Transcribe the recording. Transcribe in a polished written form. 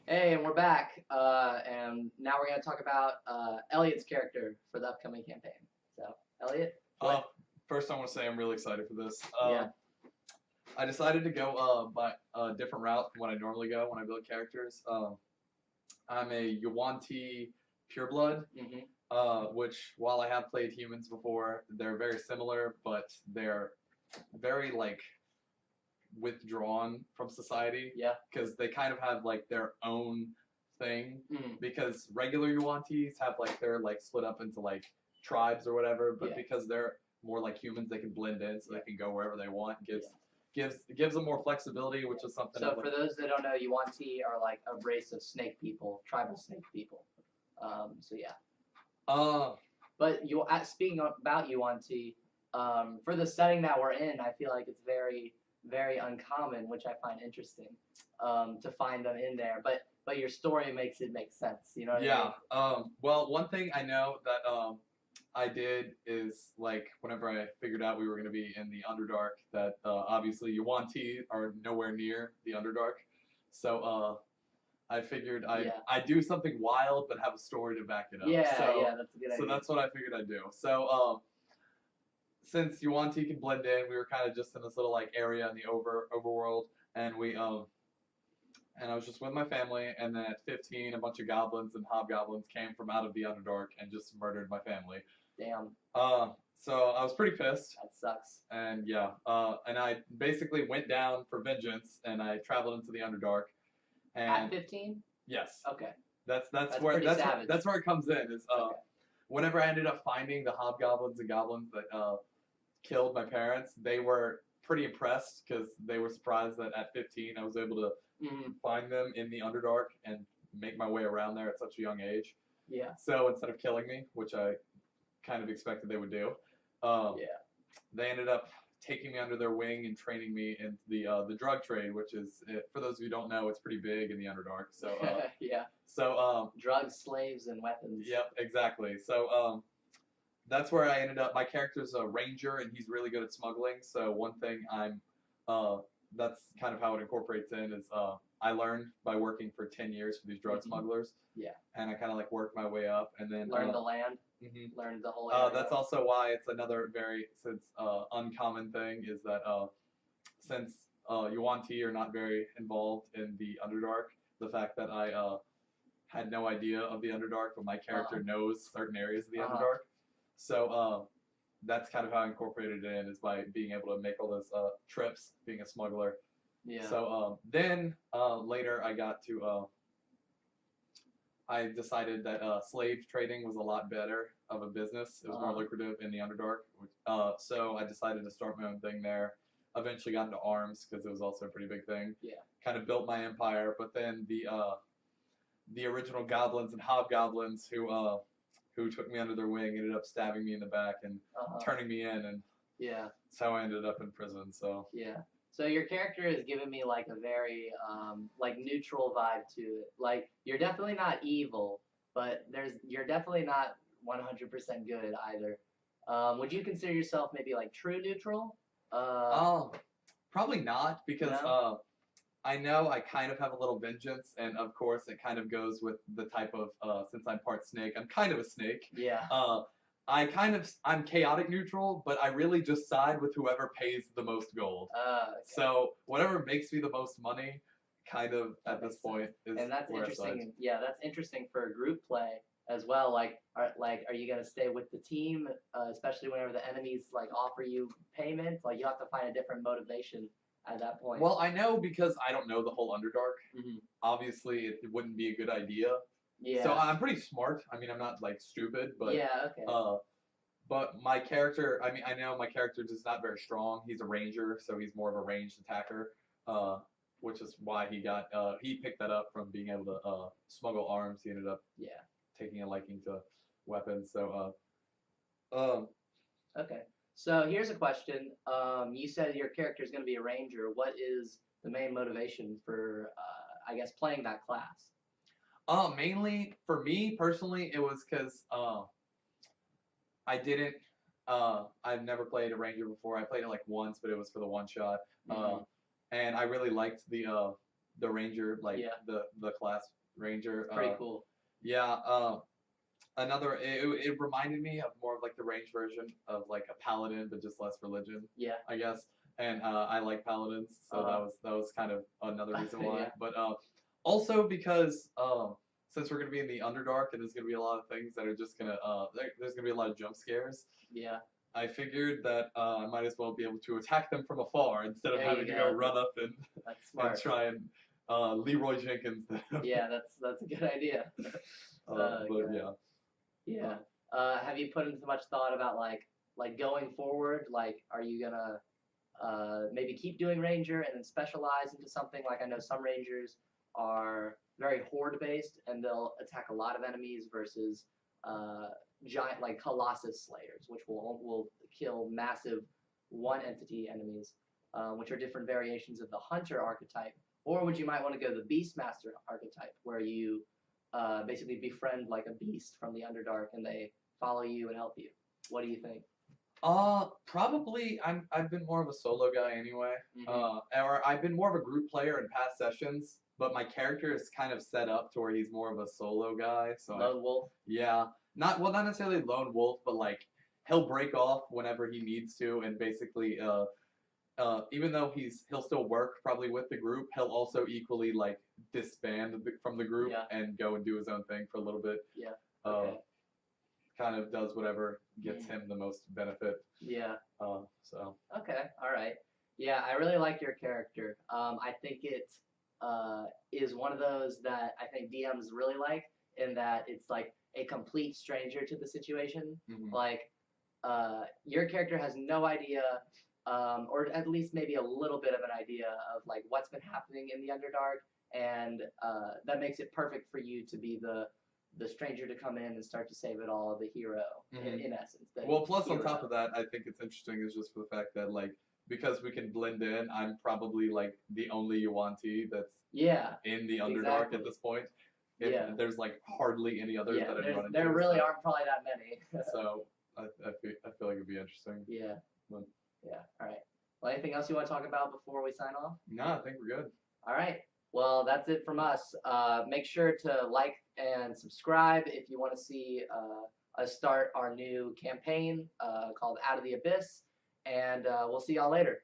Hey, and we're back. And now we're going to talk about Elliot's character for the upcoming campaign. So, Elliot, Uh, First, I want to say I'm really excited for this. yeah. I decided to go by a different route from what I normally go when I build characters. I'm a Yuan-Ti pureblood, Hmm. which while I have played humans before, they're very similar, but they're very like withdrawn from society Yeah. because they kind of have like their own thing. Mm. Because regular Yuan-Tis have like they're like split up into like tribes or whatever, but Yeah. because they're more like humans, they can blend in, so they can go wherever they want. Gives them more flexibility, which is something. So, for those that don't know, Yuan-Ti are like a race of snake people, tribal snake people. So, yeah. Uh, But speaking about Yuan-Ti, for the setting that we're in, I feel like it's very, very uncommon, which I find interesting, to find them in there. But your story makes it make sense. You know what I yeah. mean? Well, one thing I know that I did is like whenever I figured out we were going to be in the Underdark, that obviously Yuan-Ti are nowhere near the Underdark, so I figured Yeah. I'd do something wild but have a story to back it up. Yeah, So yeah, that's a good so idea. that's what I figured I'd do. So since Yuan-Ti can blend in, we were kind of just in this little like area in the overworld, and I was just with my family, and then at 15, a bunch of goblins and hobgoblins came from out of the Underdark and just murdered my family. Damn, Uh, so I was pretty pissed, that sucks. and yeah, and I basically went down for vengeance, and I traveled into the Underdark, At and 15? yes, Okay. that's where pretty savage. that's where it comes in. Is Okay. whenever I ended up finding the hobgoblins and goblins that killed my parents, they were pretty impressed because they were surprised that at 15 I was able to Mm, find them in the Underdark and make my way around there at such a young age. yeah, So instead of killing me, which I kind of expected they would do, yeah. they ended up taking me under their wing and training me in the drug trade, which is, for those of you who don't know, it's pretty big in the Underdark. So Yeah. so Drugs, slaves, and weapons. yep, exactly. So that's where I ended up. My character's a ranger, and he's really good at smuggling. So one thing uh, that's kind of how it incorporates in is I learned by working for 10 years for these drug Mhm. smugglers, Yeah. and I kind of like worked my way up, and then Learn the land, mhm. learn the whole area. That's also why it's another very since uncommon thing is that since Yuan-Ti are not very involved in the Underdark, the fact that I had no idea of the Underdark, but my character knows certain areas of the Underdark. So that's kind of how I incorporated it in is by being able to make all those trips, being a smuggler. Yeah. So then later I got to I decided that slave trading was a lot better of a business. It was more lucrative in the Underdark. So I decided to start my own thing there. Eventually got into arms because it was also a pretty big thing. Yeah. Kind of built my empire, but then the original goblins and hobgoblins who took me under their wing ended up stabbing me in the back and turning me in, and Yeah. that's how I ended up in prison. So Yeah. So your character is giving me like a very like neutral vibe to it. Like you're definitely not evil, but you're definitely not 100% good either. Would you consider yourself maybe like true neutral? probably not because No? I know I kind of have a little vengeance, and of course it kind of goes with the type of since I'm part snake, I'm kind of a snake. Yeah. I'm chaotic neutral, but I really just side with whoever pays the most gold. Okay. So whatever makes me the most money, kind of at this point is And that's where I interesting. side. Yeah, that's interesting for group play as well. Are you gonna stay with the team, especially whenever the enemies like offer you payment? Like you have to find a different motivation at that point. Well, I know because I don't know the whole Underdark. Mhm. Obviously, it wouldn't be a good idea. Yeah. So I'm pretty smart. I mean, I'm not like stupid, but Yeah. Okay. but my character, I mean, I know my character is not very strong. He's a ranger, so he's more of a ranged attacker, which is why he picked that up from being able to smuggle arms. He ended up Yeah. taking a liking to weapons. So Okay. So here's a question. You said your character is going to be a ranger. What is the main motivation for, I guess, playing that class? mainly for me personally, it was because I didn't. I've never played a ranger before. I played it like once, but it was for the one shot. Mhm. And I really liked the ranger, like Yeah. the class ranger. Pretty cool. Yeah. It reminded me of more of like the range version of like a paladin, but just less religion, Yeah. I guess. And I like paladins, so that was kind of another reason why. Yeah. But also because since we're gonna be in the Underdark and there's gonna be a lot of things that are just gonna there's gonna be a lot of jump scares. Yeah. I figured that I might as well be able to attack them from afar instead of There you having to go. go run up and That's smart. and try and Leroy Jenkins them. Yeah, that's a good idea. But God. yeah. Yeah. Have you put into much thought about like going forward? Like, are you gonna maybe keep doing ranger and then specialize into something? Like, I know some rangers are very horde based and they'll attack a lot of enemies versus giant like colossus slayers, which will kill massive one entity enemies, which are different variations of the hunter archetype. Or would you might want to go the beastmaster archetype, where you basically befriend like a beast from the Underdark and they follow you and help you. What do you think? Probably I've been more of a solo guy anyway. Or I've been more of a group player in past sessions, but my character is kind of set up to where he's more of a solo guy. So Lone wolf. Yeah, not necessarily lone wolf, but like he'll break off whenever he needs to, and basically even though he'll still work probably with the group, he'll also equally like disband from the group and go and do his own thing for a little bit. Yeah. Okay. Kind of does whatever gets him the most benefit. Yeah. So. Okay. All right. Yeah, I really like your character. I think it is one of those that I think DMs really like, in that it's like a complete stranger to the situation. Like, your character has no idea, or at least maybe a little bit of an idea of like what's been happening in the Underdark, and that makes it perfect for you to be the stranger to come in and start to save it all, the hero, in essence. Well, plus on top of that, I think it's interesting is just for the fact that like, because we can blend in, I'm probably like the only Yuan-Ti that's in the Underdark at this point. There's like hardly any others that I've run into. There really aren't probably that many. So I feel like it'd be interesting. Yeah. But, yeah. All right. Well, anything else you want to talk about before we sign off? No, I think we're good. All right. Well, that's it from us. Make sure to like and subscribe if you want to see us start our new campaign called Out of the Abyss. And we'll see y'all later.